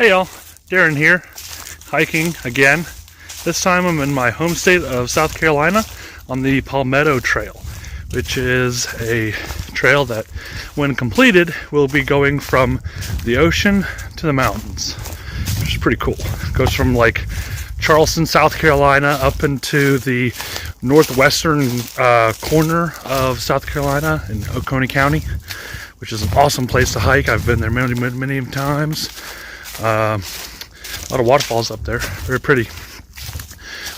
Hey y'all, Darren here, hiking again. This time I'm in my home state of South Carolina on the Palmetto Trail, which is a trail that, when completed, will be going from the ocean to the mountains, which is pretty cool. It goes from like Charleston, South Carolina up into the northwestern corner of South Carolina in Oconee County, which is an awesome place to hike. I've been there many times. A lot of waterfalls up there, very pretty.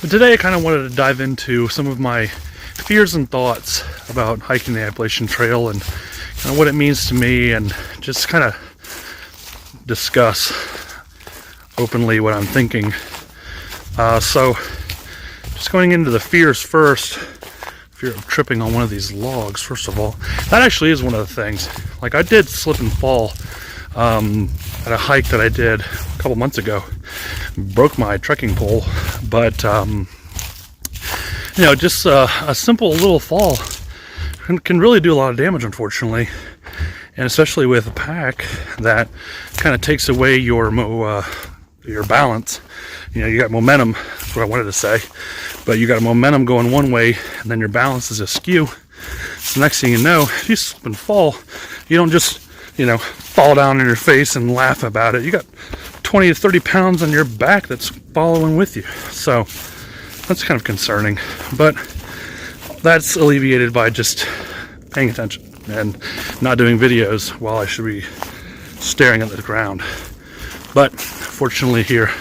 But today I kind of wanted to dive into some of my fears and thoughts about hiking the Appalachian Trail and kind of what it means to me, and just kind of discuss openly what I'm thinking. So just going into the fears first. Fear of tripping on one of these logs, first of all. That actually is one of the things. Like, I did slip and fall at a hike that I did a couple months ago. Broke my trekking pole, but just a simple little fall can really do a lot of damage, unfortunately, and especially with a pack that kind of takes away your balance. You got momentum, that's what I wanted to say, but you got momentum going one way and then your balance is askew. So next thing you know, if you slip and fall, you don't just fall down on your face and laugh about it. You got 20 to 30 pounds on your back that's following with you. So that's kind of concerning, but that's alleviated by just paying attention and not doing videos while I should be staring at the ground. But fortunately here,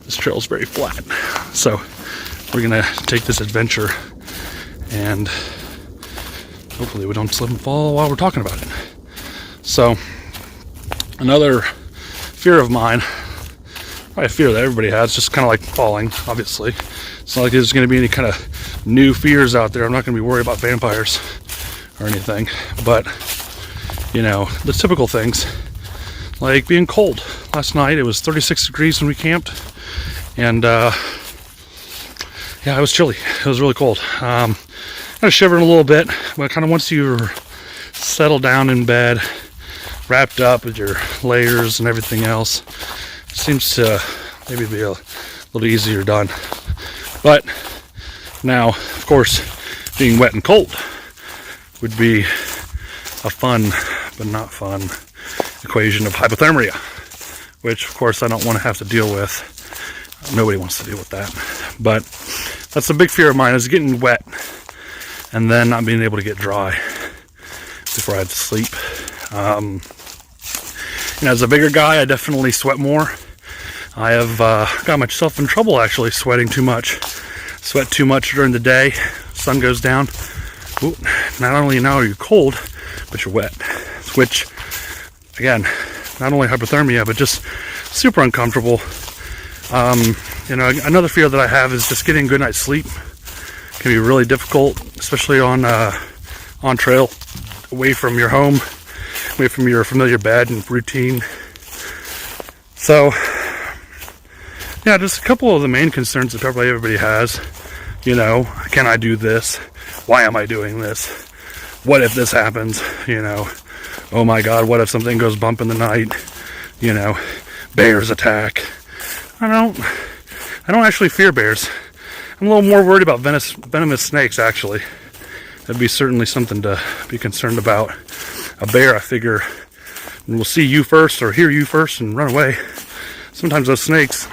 this trail is very flat, so we're gonna take this adventure and hopefully we don't slip and fall while we're talking about it. So another fear of mine, probably a fear that everybody has, just kind of like falling, obviously. It's not like there's going to be any kind of new fears out there. I'm not going to be worried about vampires or anything, but the typical things like being cold. Last night it was 36 degrees when we camped, and it was chilly. It was really cold. Kind of shivering a little bit, but kind of once you're settled down in bed, wrapped up with your layers and everything else, it seems to maybe be a little easier done. But now, of course, being wet and cold would be a fun but not fun equation of hypothermia, which of course I don't want to have to deal with. Nobody wants to deal with that, but that's a big fear of mine, is getting wet and then not being able to get dry before I have to sleep. As a bigger guy, I definitely sweat more. I have got myself in trouble actually sweating too much. Sweat too much during the day, sun goes down. Ooh, not only now are you cold, but you're wet, which again, not only hypothermia, but just super uncomfortable. Another fear that I have is just getting a good night's sleep. It can be really difficult, especially on trail, away from your home, away from your familiar bed and routine. So just a couple of the main concerns that probably everybody has. Can I do this? Why am I doing this? What if this happens? Oh my God, what if something goes bump in the night? Bears attack. I don't actually fear bears. I'm a little more worried about venomous snakes, actually. That'd be certainly something to be concerned about. A bear, I figure, will see you first or hear you first and run away. Sometimes those snakes,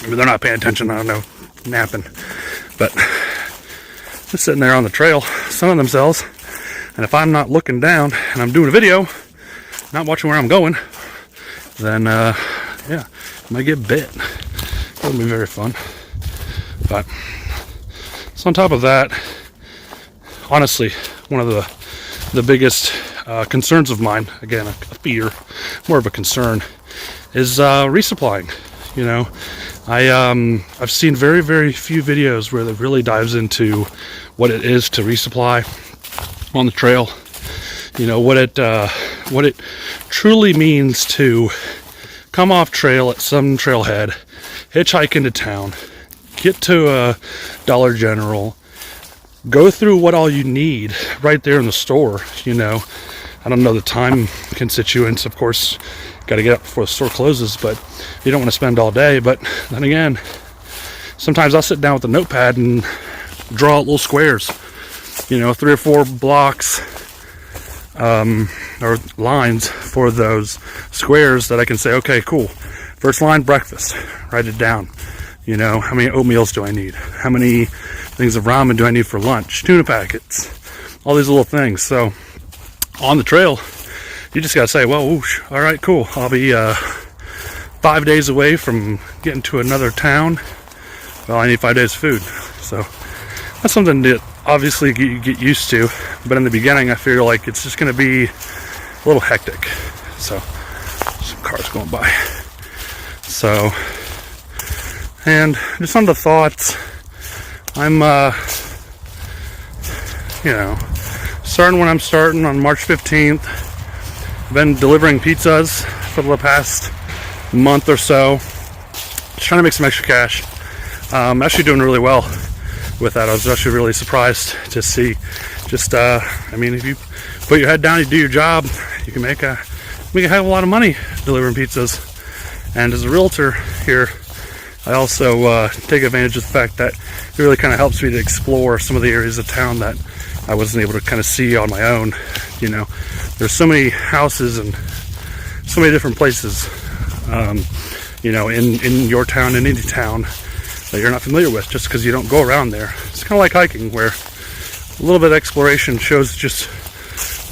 they're not paying attention, I don't know, napping. But just sitting there on the trail, sunning themselves, and if I'm not looking down and I'm doing a video, not watching where I'm going, then I might get bit. That would be very fun. But so on top of that, honestly, one of the biggest concerns of mine, again, a fear, more of a concern, is resupplying. I've seen very few videos where it really dives into what it is to resupply on the trail. What it truly means to come off trail at some trailhead, hitchhike into town, get to a Dollar General, go through what all you need right there in the store. I don't know the time constituents, of course. got to get up before the store closes, but you don't want to spend all day. But then again, sometimes I'll sit down with a notepad and draw out little squares, 3 or 4 blocks or lines for those squares that I can say, okay, cool. First line, breakfast. Write it down. How many oatmeals do I need? How many things of ramen do I need for lunch? Tuna packets. All these little things. So on the trail, you just got to say, well, whoosh, all right, cool. I'll be 5 days away from getting to another town. Well, I need 5 days of food. So that's something that obviously you get used to. But in the beginning, I feel like it's just going to be a little hectic. So some cars going by. So, and just on the thoughts, I'm, starting when I'm starting on March 15th. I've been delivering pizzas for the past month or so. Just trying to make some extra cash. I'm actually doing really well with that. I was actually really surprised to see. Just, if you put your head down, you do your job, you can make a hell of a lot of money delivering pizzas. And as a realtor here, I also take advantage of the fact that it really kind of helps me to explore some of the areas of town that I wasn't able to kind of see on my own. There's so many houses and so many different places, in your town, in any town, that you're not familiar with just because you don't go around there. It's kind of like hiking, where a little bit of exploration shows just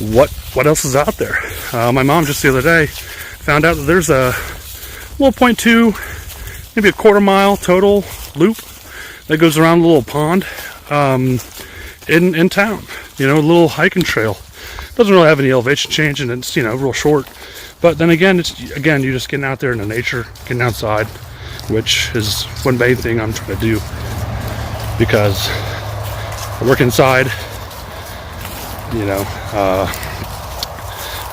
what else is out there. My mom just the other day found out that there's a little 0.2, maybe a quarter-mile total loop that goes around a little pond in town. A little hiking trail. Doesn't really have any elevation change, and it's real short. But then again, you're just getting out there in the nature, getting outside, which is one main thing I'm trying to do, because I work inside.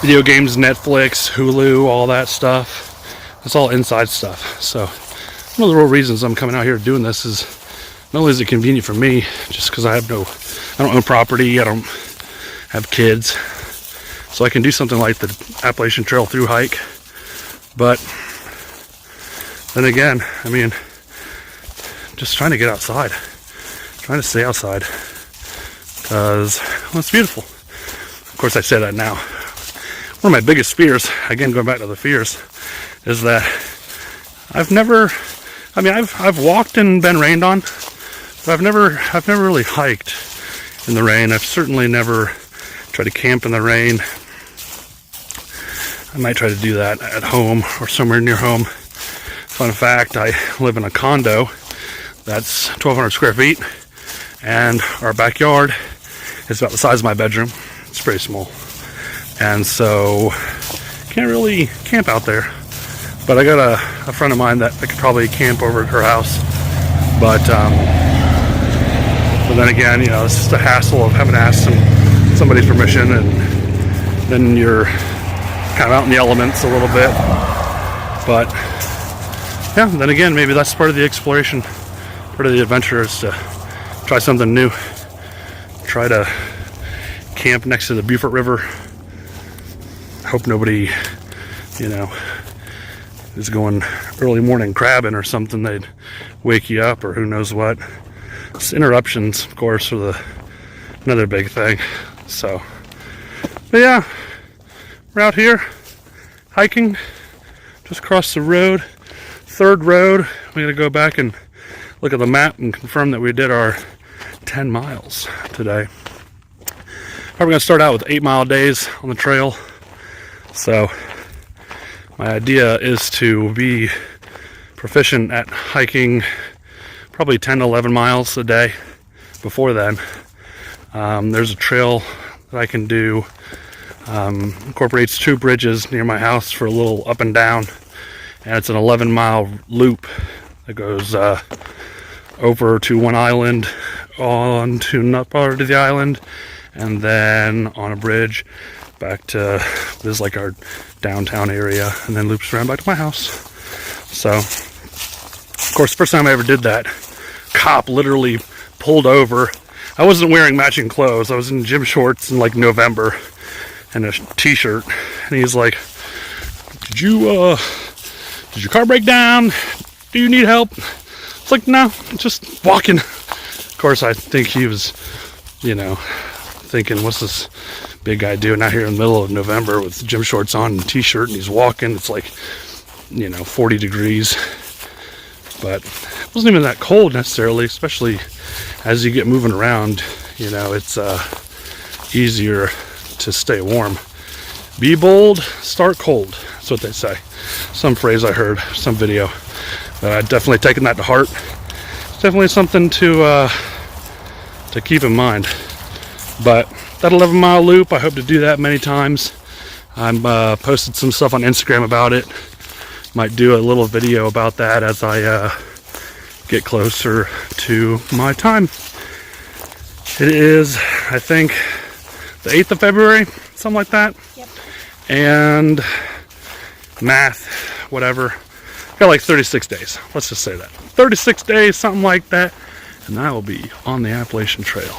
Video games, Netflix, Hulu, all that stuff. It's all inside stuff. So one of the real reasons I'm coming out here doing this is not only is it convenient for me, just because I don't own property, I don't have kids, so I can do something like the Appalachian Trail Thru-Hike. But then again, just trying to get outside, trying to stay outside, because it's beautiful. Of course, I say that now. One of my biggest fears, again going back to the fears, is that I've walked and been rained on, but I've never really hiked in the rain. I've certainly never tried to camp in the rain. I might try to do that at home or somewhere near home. Fun fact, I live in a condo that's 1,200 square feet, and our backyard is about the size of my bedroom. It's pretty small, and so can't really camp out there. But I got a friend of mine that I could probably camp over at her house. But then again, it's just a hassle of having to ask somebody's permission, and then you're kind of out in the elements a little bit. But yeah, then again, maybe that's part of the exploration, part of the adventure, is to try something new. Try to camp next to the Beaufort River. Hope nobody, is going early morning crabbing or something. They'd wake you up, or who knows what. It's interruptions, of course, are another big thing. So, but yeah, we're out here hiking, just across the road, third road. We gotta go back and look at the map and confirm that we did our 10 miles today. We're gonna start out with 8-mile days on the trail. So my idea is to be proficient at hiking probably 10 to 11 miles a day. Before then, there's a trail that I can do, incorporates 2 bridges near my house for a little up and down, and it's an 11-mile loop that goes over to one island, on to another part of the island, and then on a bridge back to what is like our downtown area, and then loops around back to my house. So, of course, the first time I ever did that, cop literally pulled over. I wasn't wearing matching clothes. I was in gym shorts in like November and a t-shirt, and he's like, did your car break down? Do you need help? It's like, no, just walking. Of course, I think he was, you know, thinking, what's this big guy doing out here in the middle of November with gym shorts on and t-shirt, and he's walking. It's like, you know, 40 degrees. But it wasn't even that cold necessarily, especially as you get moving around. You know, it's easier to stay warm. Be bold, start cold. That's what they say. Some phrase I heard, some video. But I've definitely taken that to heart. It's definitely something to keep in mind. But that 11-mile loop, I hope to do that many times. I'm posted some stuff on Instagram about it. Might do a little video about that as I get closer to my time. It is, I think, the 8th of February, something like that. Yep. And math, whatever. Got like 36 days. Let's just say that. 36 days, something like that. And I will be on the Appalachian Trail.